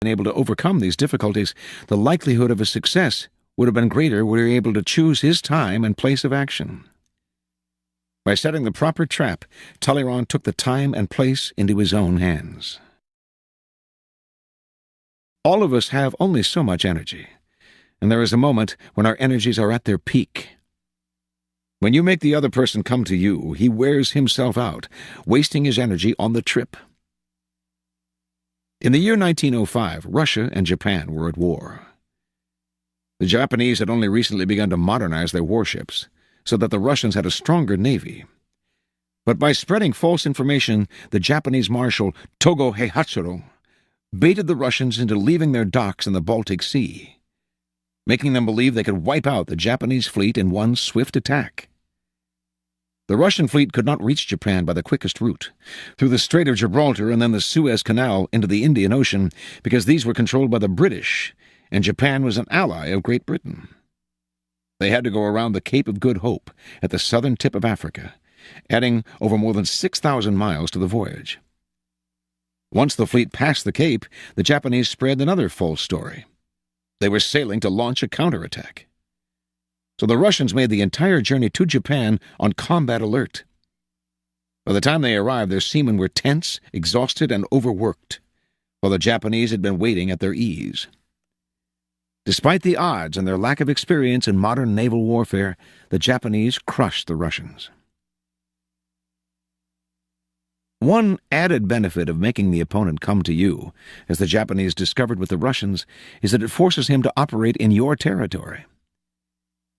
been able to overcome these difficulties, the likelihood of his success would have been greater were he able to choose his time and place of action. By setting the proper trap, Talleyrand took the time and place into his own hands. All of us have only so much energy, and there is a moment when our energies are at their peak. When you make the other person come to you, he wears himself out, wasting his energy on the trip. In the year 1905, Russia and Japan were at war. The Japanese had only recently begun to modernize their warships, so that the Russians had a stronger navy. But by spreading false information, the Japanese Marshal Togo Heihatsuro baited the Russians into leaving their docks in the Baltic Sea, making them believe they could wipe out the Japanese fleet in one swift attack. The Russian fleet could not reach Japan by the quickest route, through the Strait of Gibraltar and then the Suez Canal into the Indian Ocean, because these were controlled by the British, and Japan was an ally of Great Britain. They had to go around the Cape of Good Hope at the southern tip of Africa, adding over more than 6,000 miles to the voyage. Once the fleet passed the Cape, the Japanese spread another false story. They were sailing to launch a counterattack. So the Russians made the entire journey to Japan on combat alert. By the time they arrived, their seamen were tense, exhausted, and overworked, while the Japanese had been waiting at their ease. Despite the odds and their lack of experience in modern naval warfare, the Japanese crushed the Russians. One added benefit of making the opponent come to you, as the Japanese discovered with the Russians, is that it forces him to operate in your territory.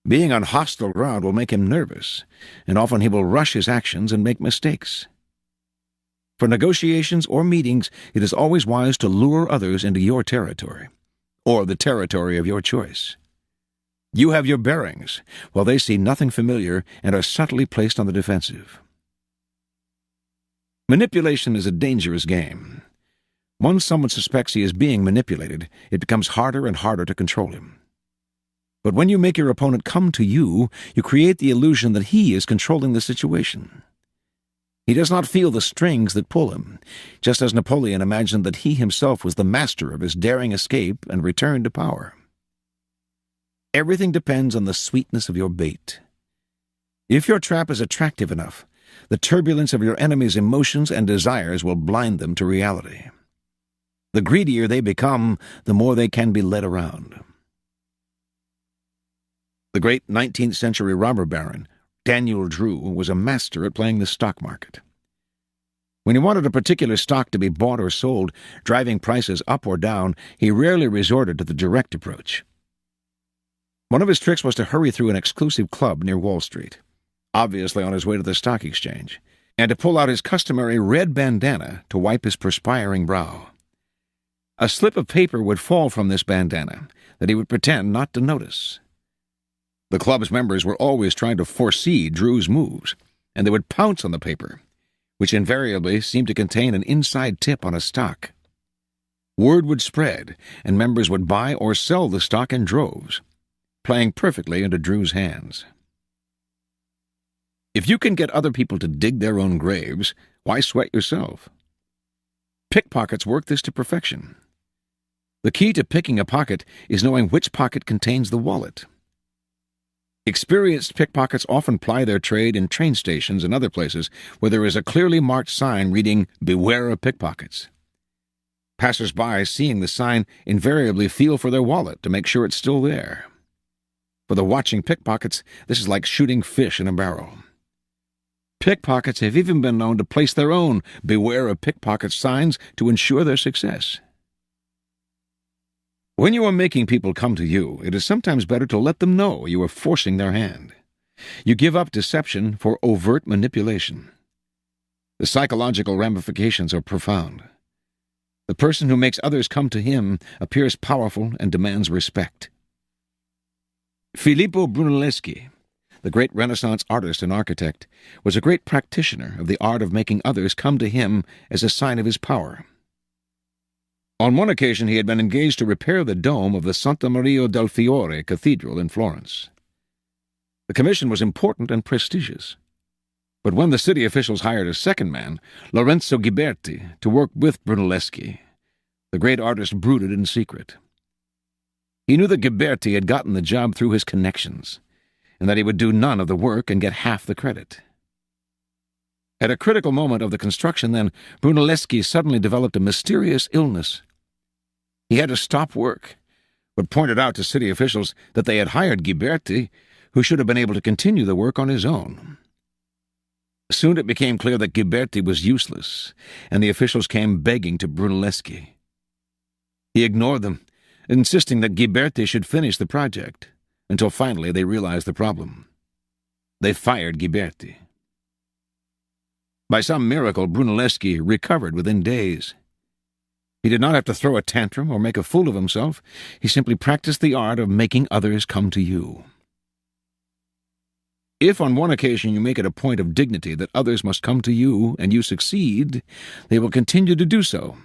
Being on hostile ground will make him nervous, and often he will rush his actions and make mistakes. For negotiations or meetings, it is always wise to lure others into your territory, or the territory of your choice. You have your bearings, while they see nothing familiar and are subtly placed on the defensive. Manipulation is a dangerous game. Once someone suspects he is being manipulated, it becomes harder and harder to control him. But when you make your opponent come to you, you create the illusion that he is controlling the situation. He does not feel the strings that pull him, just as Napoleon imagined that he himself was the master of his daring escape and return to power. Everything depends on the sweetness of your bait. If your trap is attractive enough, the turbulence of your enemy's emotions and desires will blind them to reality. The greedier they become, the more they can be led around. The great 19th century robber baron, Daniel Drew, was a master at playing the stock market. When he wanted a particular stock to be bought or sold, driving prices up or down, he rarely resorted to the direct approach. One of his tricks was to hurry through an exclusive club near Wall Street, obviously on his way to the stock exchange, and to pull out his customary red bandana to wipe his perspiring brow. A slip of paper would fall from this bandana that he would pretend not to notice. The club's members were always trying to foresee Drew's moves, and they would pounce on the paper, which invariably seemed to contain an inside tip on a stock. Word would spread, and members would buy or sell the stock in droves, playing perfectly into Drew's hands. If you can get other people to dig their own graves, why sweat yourself? Pickpockets work this to perfection. The key to picking a pocket is knowing which pocket contains the wallet. Experienced pickpockets often ply their trade in train stations and other places where there is a clearly marked sign reading, "Beware of pickpockets." Passers-by seeing the sign invariably feel for their wallet to make sure it's still there. For the watching pickpockets, this is like shooting fish in a barrel. Pickpockets have even been known to place their own "Beware of pickpockets" signs to ensure their success. When you are making people come to you, it is sometimes better to let them know you are forcing their hand. You give up deception for overt manipulation. The psychological ramifications are profound. The person who makes others come to him appears powerful and demands respect. Filippo Brunelleschi, the great Renaissance artist and architect, was a great practitioner of the art of making others come to him as a sign of his power. On one occasion he had been engaged to repair the dome of the Santa Maria del Fiore Cathedral in Florence. The commission was important and prestigious. But when the city officials hired a second man, Lorenzo Ghiberti, to work with Brunelleschi, The great artist brooded in secret. He knew that Ghiberti had gotten the job through his connections, and that he would do none of the work and get half the credit. At a critical moment of the construction, then, Brunelleschi suddenly developed a mysterious illness. He had to stop work, but pointed out to city officials that they had hired Ghiberti, who should have been able to continue the work on his own. Soon it became clear that Ghiberti was useless, and the officials came begging to Brunelleschi. He ignored them, insisting that Ghiberti should finish the project, until finally they realized the problem. They fired Ghiberti. By some miracle, Brunelleschi recovered within days. He did not have to throw a tantrum or make a fool of himself. He simply practiced the art of making others come to you. If on one occasion you make it a point of dignity that others must come to you and you succeed, they will continue to do so,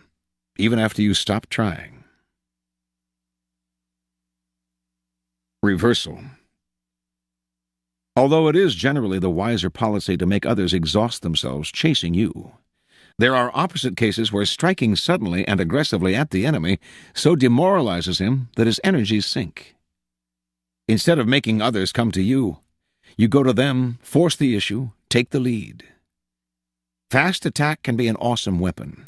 even after you stop trying. Reversal. Although it is generally the wiser policy to make others exhaust themselves chasing you, there are opposite cases where striking suddenly and aggressively at the enemy so demoralizes him that his energies sink. Instead of making others come to you, you go to them, force the issue, take the lead. Fast attack can be an awesome weapon,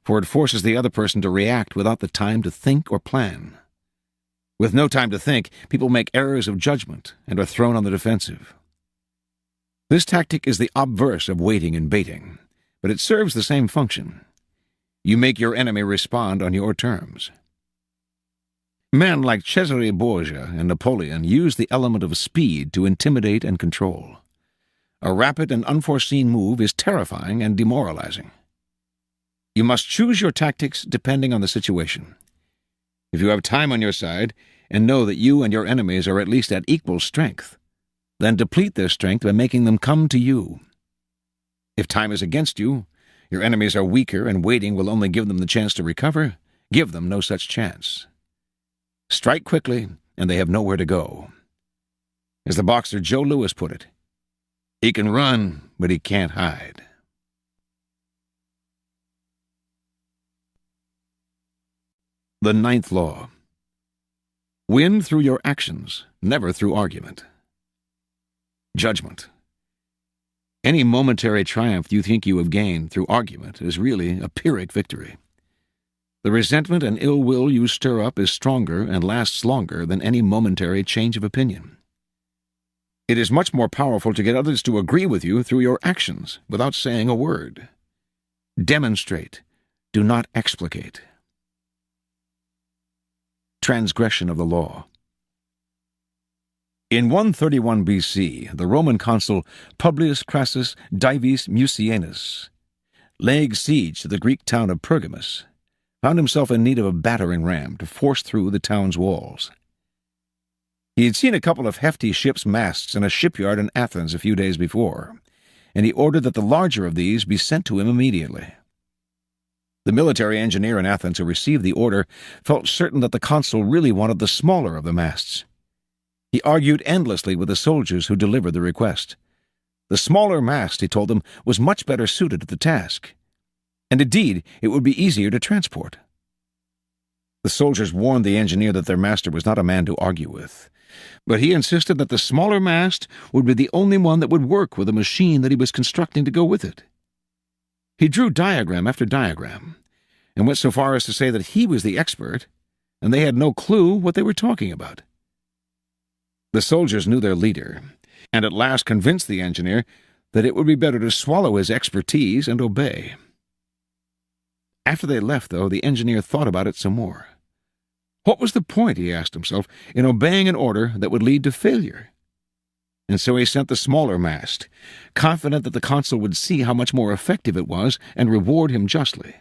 for it forces the other person to react without the time to think or plan. With no time to think, people make errors of judgment and are thrown on the defensive. This tactic is the obverse of waiting and baiting, but it serves the same function. You make your enemy respond on your terms. Men like Cesare Borgia and Napoleon used the element of speed to intimidate and control. A rapid and unforeseen move is terrifying and demoralizing. You must choose your tactics depending on the situation. If you have time on your side and know that you and your enemies are at least at equal strength, then deplete their strength by making them come to you. If time is against you, your enemies are weaker and waiting will only give them the chance to recover, give them no such chance. Strike quickly, and they have nowhere to go. As the boxer Joe Louis put it, he can run, but he can't hide. The ninth law. Win through your actions, never through argument. Judgment. Any momentary triumph you think you have gained through argument is really a Pyrrhic victory. The resentment and ill will you stir up is stronger and lasts longer than any momentary change of opinion. It is much more powerful to get others to agree with you through your actions without saying a word. Demonstrate. Do not explicate. Transgression of the law. In 131 BC, the Roman consul Publius Crassus Dives Mucianus, laying siege to the Greek town of Pergamus, found himself in need of a battering ram to force through the town's walls. He had seen a couple of hefty ship's masts in a shipyard in Athens a few days before, and he ordered that the larger of these be sent to him immediately. The military engineer in Athens who received the order felt certain that the consul really wanted the smaller of the masts. He argued endlessly with the soldiers who delivered the request. The smaller mast, he told them, was much better suited to the task, and indeed it would be easier to transport. The soldiers warned the engineer that their master was not a man to argue with, but he insisted that the smaller mast would be the only one that would work with the machine that he was constructing to go with it. He drew diagram after diagram, and went so far as to say that he was the expert, and they had no clue what they were talking about. The soldiers knew their leader, and at last convinced the engineer that it would be better to swallow his expertise and obey. After they left, though, the engineer thought about it some more. What was the point, he asked himself, in obeying an order that would lead to failure? And so he sent the smaller mast, confident that the consul would see how much more effective it was and reward him justly.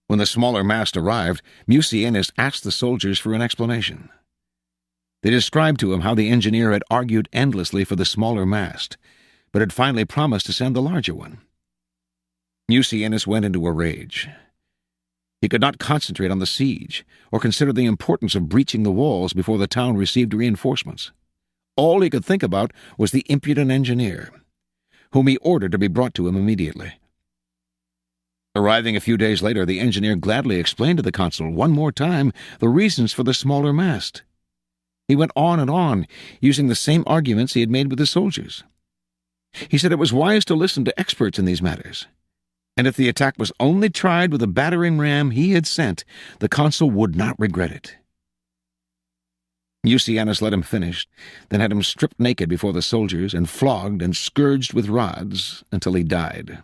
When the smaller mast arrived, Mucianus asked the soldiers for an explanation. They described to him how the engineer had argued endlessly for the smaller mast, but had finally promised to send the larger one. Mucianus went into a rage. He could not concentrate on the siege, or consider the importance of breaching the walls before the town received reinforcements. All he could think about was the impudent engineer, whom he ordered to be brought to him immediately. Arriving a few days later, the engineer gladly explained to the consul one more time the reasons for the smaller mast. He went on and on, using the same arguments he had made with the soldiers. He said it was wise to listen to experts in these matters, and if the attack was only tried with a battering ram he had sent, the consul would not regret it. Mucianus let him finish, then had him stripped naked before the soldiers and flogged and scourged with rods until he died.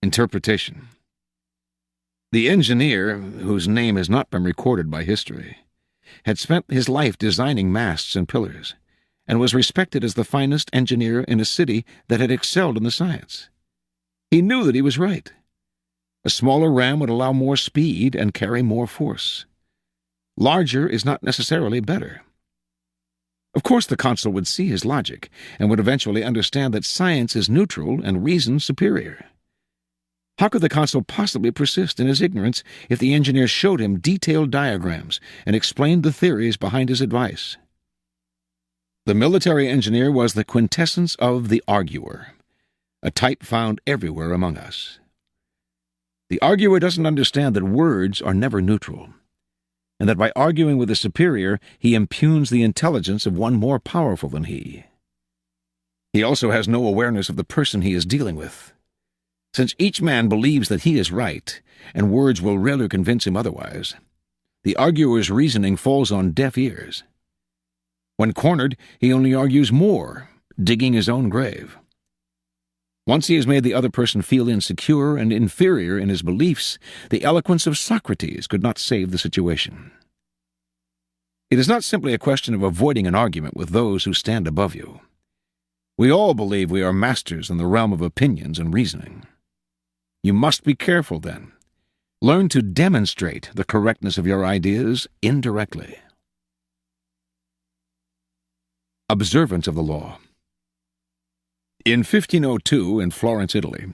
Interpretation. The engineer, whose name has not been recorded by history, had spent his life designing masts and pillars, and was respected as the finest engineer in a city that had excelled in the science. He knew that he was right. A smaller ram would allow more speed and carry more force. Larger is not necessarily better. Of course the consul would see his logic, and would eventually understand that science is neutral and reason superior. How could the consul possibly persist in his ignorance if the engineer showed him detailed diagrams and explained the theories behind his advice? The military engineer was the quintessence of the arguer, a type found everywhere among us. The arguer doesn't understand that words are never neutral, and that by arguing with a superior he impugns the intelligence of one more powerful than he. He also has no awareness of the person he is dealing with. Since each man believes that he is right, and words will rarely convince him otherwise, the arguer's reasoning falls on deaf ears. When cornered, he only argues more, digging his own grave. Once he has made the other person feel insecure and inferior in his beliefs, the eloquence of Socrates could not save the situation. It is not simply a question of avoiding an argument with those who stand above you. We all believe we are masters in the realm of opinions and reasoning. You must be careful, then. Learn to demonstrate the correctness of your ideas indirectly. Observance of the law. In 1502, in Florence, Italy,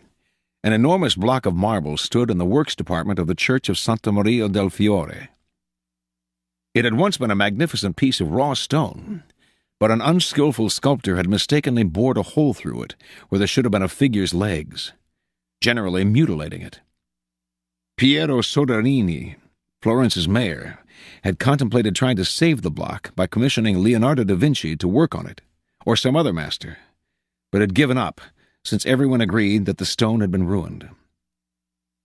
an enormous block of marble stood in the works department of the Church of Santa Maria del Fiore. It had once been a magnificent piece of raw stone, but an unskillful sculptor had mistakenly bored a hole through it where there should have been a figure's legs, generally mutilating it. Piero Soderini, Florence's mayor, had contemplated trying to save the block by commissioning Leonardo da Vinci to work on it, or some other master, but had given up, since everyone agreed that the stone had been ruined.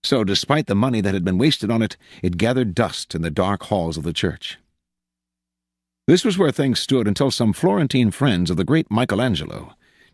So, despite the money that had been wasted on it, it gathered dust in the dark halls of the church. This was where things stood until some Florentine friends of the great Michelangelo